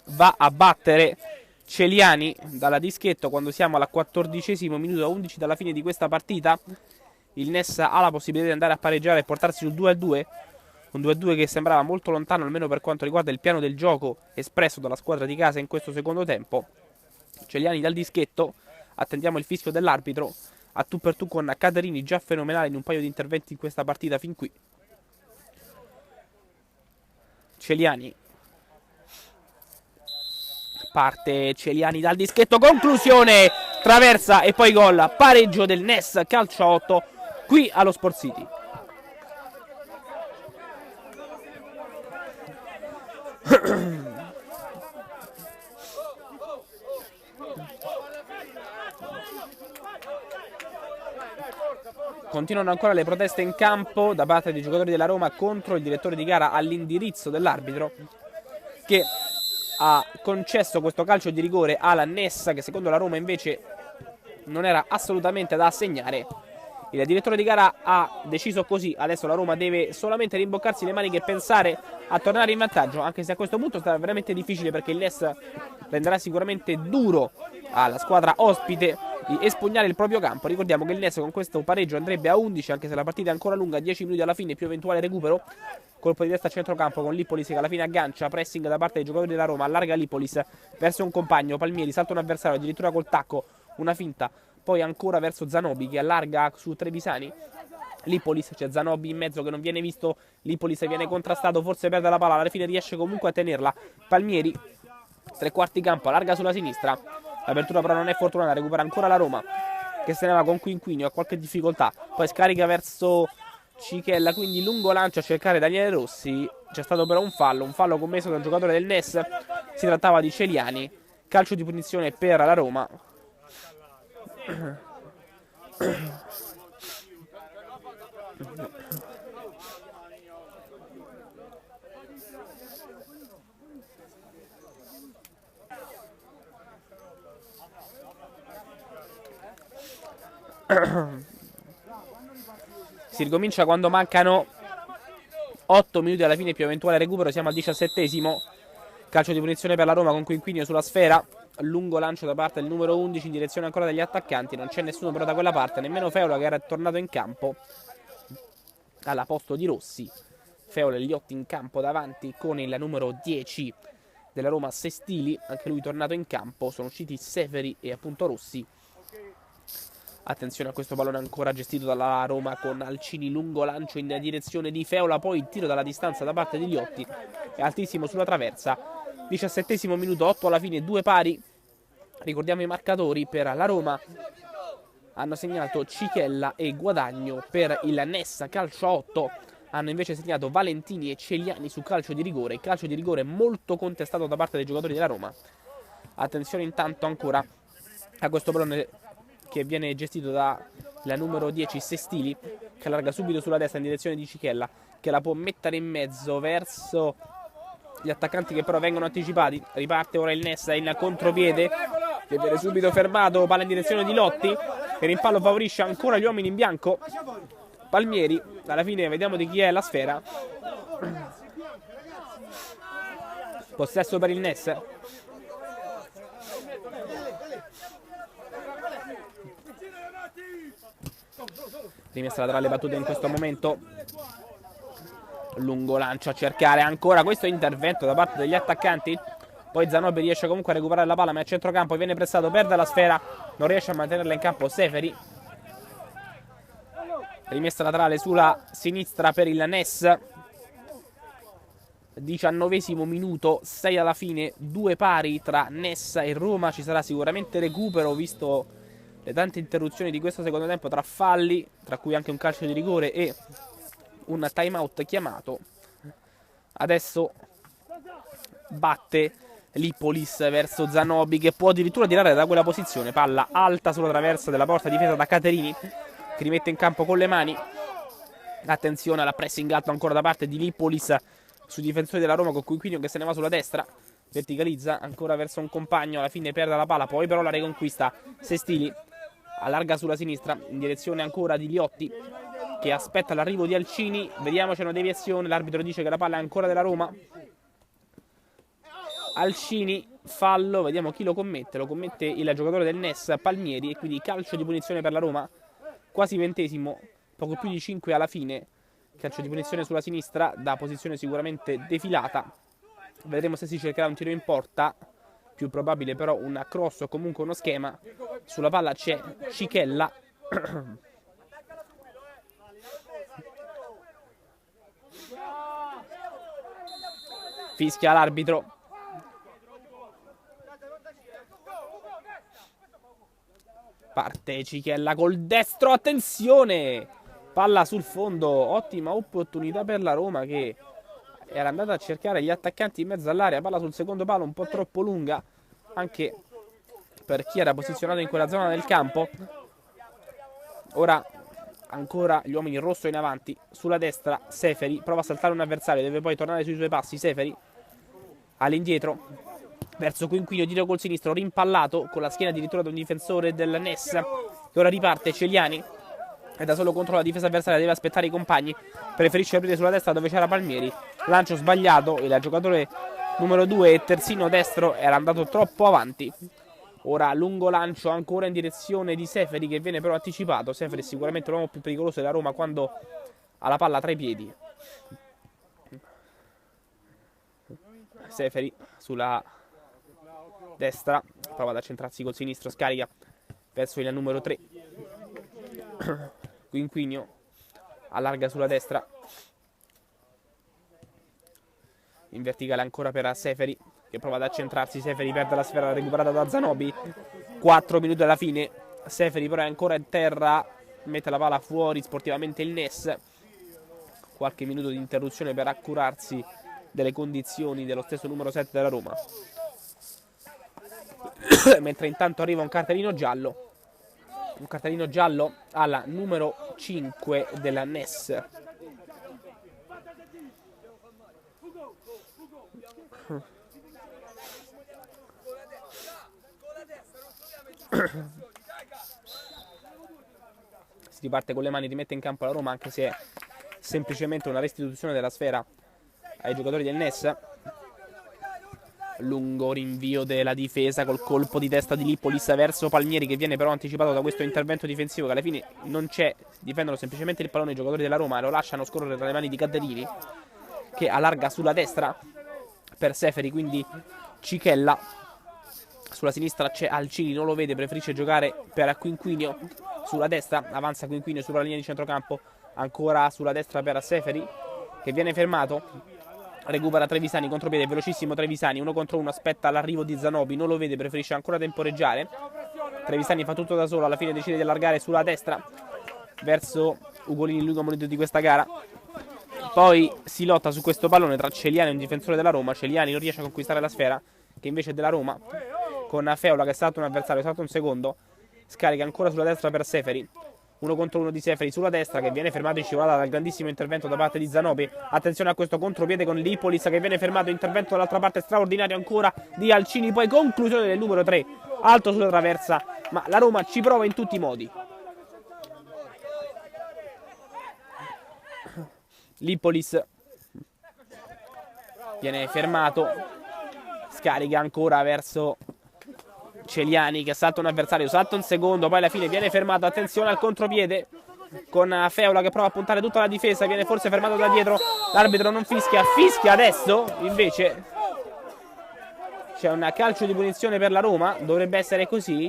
Va a battere Celiani dalla dischetto quando siamo al 14° minuto, a 11 dalla fine di questa partita. Il Ness ha la possibilità di andare a pareggiare e portarsi sul 2-2, un 2-2 che sembrava molto lontano almeno per quanto riguarda il piano del gioco espresso dalla squadra di casa in questo secondo tempo. Celiani dal dischetto, attendiamo il fischio dell'arbitro, a tu per tu con Caterini già fenomenale in un paio di interventi in questa partita fin qui. Celiani. Parte Celiani dal dischetto, conclusione, traversa e poi gol. Pareggio del NES calcio 8 qui allo Sport City. Continuano ancora le proteste in campo da parte dei giocatori della Roma contro il direttore di gara all'indirizzo dell'arbitro, che ha concesso questo calcio di rigore alla NES, che secondo la Roma invece non era assolutamente da assegnare. Il direttore di gara ha deciso così. Adesso la Roma deve solamente rimboccarsi le maniche e pensare a tornare in vantaggio, anche se a questo punto sarà veramente difficile, perché il NES renderà sicuramente duro alla squadra ospite di espugnare il proprio campo. Ricordiamo che il NES con questo pareggio andrebbe a 11, anche se la partita è ancora lunga, 10 minuti alla fine più eventuale recupero. Colpo di testa a centrocampo con Lipolis che alla fine aggancia, pressing da parte dei giocatori della Roma, allarga Lipolis verso un compagno, Palmieri salta un avversario, addirittura col tacco, una finta, poi ancora verso Zanobi che allarga su Trevisani. Lipolis, c'è Zanobi in mezzo che non viene visto, Lipolis viene contrastato, forse perde la palla, alla fine riesce comunque a tenerla. Palmieri, tre quarti campo, allarga sulla sinistra, l'apertura però non è fortunata, recupera ancora la Roma che se ne va con Quinquinio, ha qualche difficoltà, poi scarica verso Cichella, quindi lungo lancio a cercare Daniele Rossi. C'è stato però un fallo commesso da un giocatore del NES, si trattava di Celiani, calcio di punizione per la Roma. Si ricomincia quando mancano 8 minuti alla fine più eventuale recupero, siamo al 17esimo. Calcio di punizione per la Roma con Quinquinio sulla sfera, lungo lancio da parte del numero 11 in direzione ancora degli attaccanti, non c'è nessuno però da quella parte, nemmeno Feola che era tornato in campo alla posto di Rossi. Feola e Liotti in campo davanti con il numero 10 della Roma Sestili, anche lui tornato in campo, sono usciti Seferi e appunto Rossi. Attenzione a questo pallone ancora gestito dalla Roma con Alcini, lungo lancio in direzione di Feola, poi il tiro dalla distanza da parte di Liotti è altissimo sulla traversa. 17esimo minuto, 8 alla fine, due pari. Ricordiamo i marcatori: per la Roma hanno segnato Cichella e Guadagno, per il NES calcio 8 hanno invece segnato Valentini e Celiani su calcio di rigore molto contestato da parte dei giocatori della Roma. Attenzione intanto ancora a questo pallone che viene gestito dalla numero 10 Sestili, che allarga subito sulla destra in direzione di Cichella, che la può mettere in mezzo verso gli attaccanti che però vengono anticipati. Riparte ora il NES in contropiede, che viene subito fermato, palla in direzione di Lotti, il rimpallo favorisce ancora gli uomini in bianco. Palmieri, alla fine vediamo di chi è la sfera. Possesso per il NES. Rimessa laterale battuta in questo momento, lungo lancio a cercare ancora questo intervento da parte degli attaccanti. Poi Zanobi riesce comunque a recuperare la palla, ma a centrocampo viene pressato, perde la sfera, non riesce a mantenerla in campo Seferi. Rimessa laterale sulla sinistra per il NES. 19esimo minuto, 6 alla fine, due pari tra NES e Roma. Ci sarà sicuramente recupero, visto le tante interruzioni di questo secondo tempo, tra falli, tra cui anche un calcio di rigore e un time out chiamato. Adesso batte Lipolis verso Zanobi, che può addirittura tirare da quella posizione, palla alta sulla traversa della porta difesa da Caterini, che rimette in campo con le mani. Attenzione alla pressing alto ancora da parte di Lipolis sui difensori della Roma, con Quinquinio che se ne va sulla destra, verticalizza ancora verso un compagno, alla fine perde la palla, poi però la riconquista Sestili, allarga sulla sinistra in direzione ancora di Liotti, che aspetta l'arrivo di Alcini. Vediamo, c'è una deviazione, l'arbitro dice che la palla è ancora della Roma. Alcini, fallo, vediamo chi lo commette il giocatore del NES Palmieri, e quindi calcio di punizione per la Roma, quasi 20esimo, poco più di 5 alla fine. Calcio di punizione sulla sinistra, da posizione sicuramente defilata. Vedremo se si cercherà un tiro in porta, più probabile però un cross o comunque uno schema. Sulla palla c'è Cichella. Fischia l'arbitro. Parte Cichella col destro, attenzione! Palla sul fondo, ottima opportunità per la Roma che era andata a cercare gli attaccanti in mezzo all'area. Palla sul secondo palo, un po' troppo lunga anche per chi era posizionato in quella zona del campo. Ora ancora gli uomini rosso in avanti, sulla destra Seferi, prova a saltare un avversario, deve poi tornare sui suoi passi. Seferi all'indietro verso Quinquino, tiro col sinistro, rimpallato con la schiena addirittura di un difensore del Ness, che ora riparte. Celiani è da solo contro la difesa avversaria, deve aspettare i compagni, preferisce aprire sulla destra dove c'era Palmieri. Lancio sbagliato, il giocatore numero 2 e terzino destro era andato troppo avanti. Ora lungo lancio ancora in direzione di Seferi, che viene però anticipato. Seferi è sicuramente l'uomo più pericoloso della Roma quando ha la palla tra i piedi. Seferi sulla destra, prova ad accentrarsi col sinistro, scarica verso il numero 3. Quinquino allarga sulla destra, in verticale ancora per Seferi, che prova ad accentrarsi. Seferi perde la sfera recuperata da Zanobi. 4 minuti alla fine. Seferi però è ancora in terra, mette la palla fuori sportivamente il Ness. Qualche minuto di interruzione per accurarsi delle condizioni dello stesso numero 7 della Roma. Mentre intanto arriva un cartellino giallo. Un cartellino giallo alla numero 5 della Ness. Si riparte con le mani, rimette in campo la Roma, anche se è semplicemente una restituzione della sfera ai giocatori del Ness. Lungo rinvio della difesa col colpo di testa di Lippolis verso Palmieri, che viene però anticipato da questo intervento difensivo che alla fine non c'è. Difendono semplicemente il pallone i giocatori della Roma e lo lasciano scorrere tra le mani di Gadderini, che allarga sulla destra per Seferi, quindi Cichella. Sulla sinistra c'è Alcini, non lo vede, preferisce giocare per Quinquino. Sulla destra avanza Quinquino sulla linea di centrocampo, ancora sulla destra per Seferi, che viene fermato. Recupera Trevisani, contropiede, velocissimo Trevisani, 1 contro 1, aspetta l'arrivo di Zanobi, non lo vede, preferisce ancora temporeggiare. Trevisani fa tutto da solo, alla fine decide di allargare sulla destra verso Ugolini, l'unico monito di questa gara. Poi si lotta su questo pallone tra Celiani e un difensore della Roma. Celiani non riesce a conquistare la sfera, che invece è della Roma, con Feola che è stato un avversario, è stato un secondo. Scarica ancora sulla destra per Seferi, 1 contro 1 di Seferi sulla destra, che viene fermato in scivolata dal grandissimo intervento da parte di Zanobi. Attenzione a questo contropiede con Lippolis, che viene fermato, intervento dall'altra parte straordinario ancora di Alcini. Poi conclusione del numero 3, alto sulla traversa, ma la Roma ci prova in tutti i modi. Lippolis viene fermato, scarica ancora verso Celiani, che salta un avversario, salta un secondo, poi alla fine viene fermato. Attenzione al contropiede con Feola che prova a puntare tutta la difesa, viene forse fermato da dietro. L'arbitro non fischia, fischia adesso invece. C'è un calcio di punizione per la Roma, dovrebbe essere così.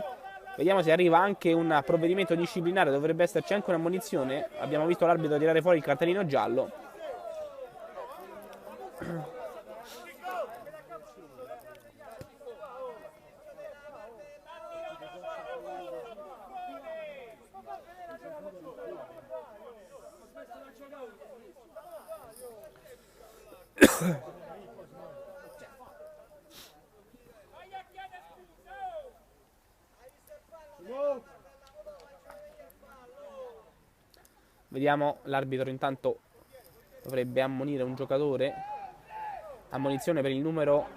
Vediamo se arriva anche un provvedimento disciplinare, dovrebbe esserci anche un'ammonizione. Abbiamo visto l'arbitro tirare fuori il cartellino giallo. Vediamo, l'arbitro intanto dovrebbe ammonire un giocatore. Ammonizione per il numero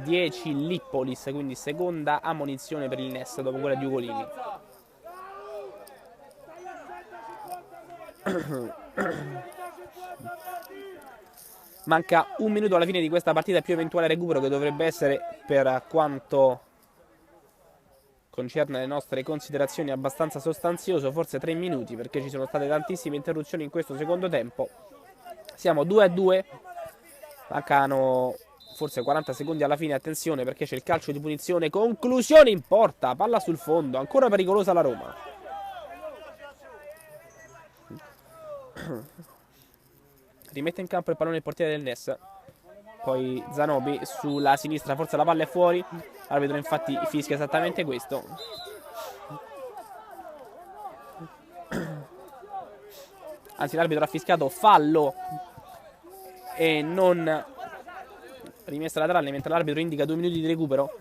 10 Lippolis, quindi seconda ammonizione per il Ness dopo quella di Ugolini. Manca un minuto alla fine di questa partita, più eventuale recupero che dovrebbe essere, per quanto concerne le nostre considerazioni, abbastanza sostanzioso, forse 3 minuti, perché ci sono state tantissime interruzioni in questo secondo tempo. Siamo 2-2, mancano forse 40 secondi alla fine. Attenzione perché c'è il calcio di punizione, conclusione in porta, palla sul fondo, ancora pericolosa la Roma. rimette in campo il pallone il portiere del Nes. Poi Zanobi sulla sinistra, forse la palla è fuori. L'arbitro infatti fischia esattamente questo. Anzi, l'arbitro ha fischiato fallo e non rimessa laterale, mentre l'arbitro indica 2 minuti di recupero.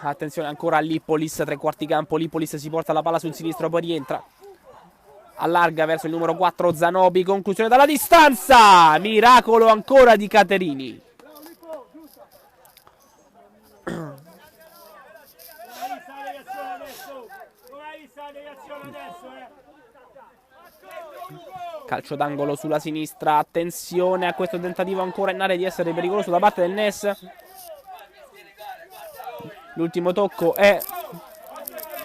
Attenzione ancora a Lippolis, tre quarti campo. Lippolis si porta la palla sul sinistro, poi rientra, allarga verso il numero 4 Zanobi, conclusione dalla distanza, miracolo ancora di Caterini. Calcio d'angolo sulla sinistra, attenzione a questo tentativo ancora in area di essere pericoloso da parte del Nes. L'ultimo tocco è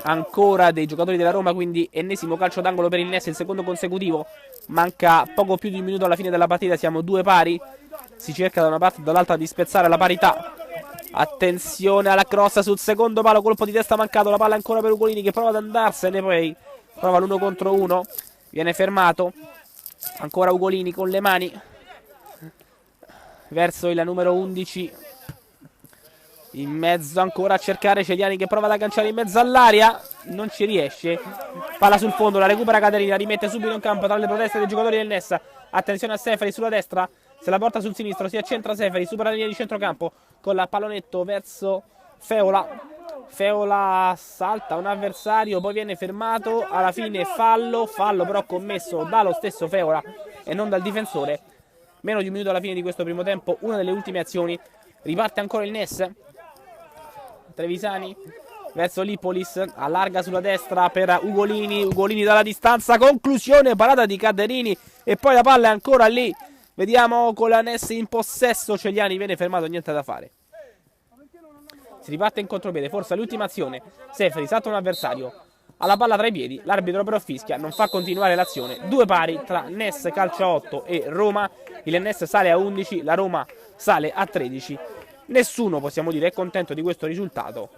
ancora dei giocatori della Roma, quindi ennesimo calcio d'angolo per il Nes, il secondo consecutivo. Manca poco più di un minuto alla fine della partita, siamo 2 pari. Si cerca da una parte e dall'altra di spezzare la parità. Attenzione alla cross sul secondo palo, colpo di testa mancato, la palla ancora per Ugolini che prova ad andarsene, poi prova l'1 contro 1, viene fermato. Ancora Ugolini con le mani verso il numero 11. In mezzo ancora a cercare Celiani che prova ad agganciare in mezzo all'aria, non ci riesce. Palla sul fondo, la recupera Caterini, la rimette subito in campo tra le proteste dei giocatori del Nessa. Attenzione a Seferi sulla destra, se la porta sul sinistro, si accentra Seferi, supera la linea di centrocampo con la pallonetto verso Feola. Feola salta un avversario, poi viene fermato, alla fine fallo però commesso dallo stesso Feola e non dal difensore. Meno di un minuto alla fine di questo primo tempo, una delle ultime azioni. Riparte ancora il Nes. Trevisani verso Lippolis, allarga sulla destra per Ugolini, Ugolini dalla distanza, conclusione, parata di Caterini e poi la palla è ancora lì. Vediamo con la Nes in possesso, Celiani viene fermato, niente da fare. Si riparte in contropiede, forse l'ultima azione. Seferi salta un avversario, ha la palla tra i piedi, l'arbitro però fischia, non fa continuare l'azione. 2 pari tra Nes calcio a 8 e Roma. Il Nes sale a 11, la Roma sale a 13. Nessuno, possiamo dire, è contento di questo risultato.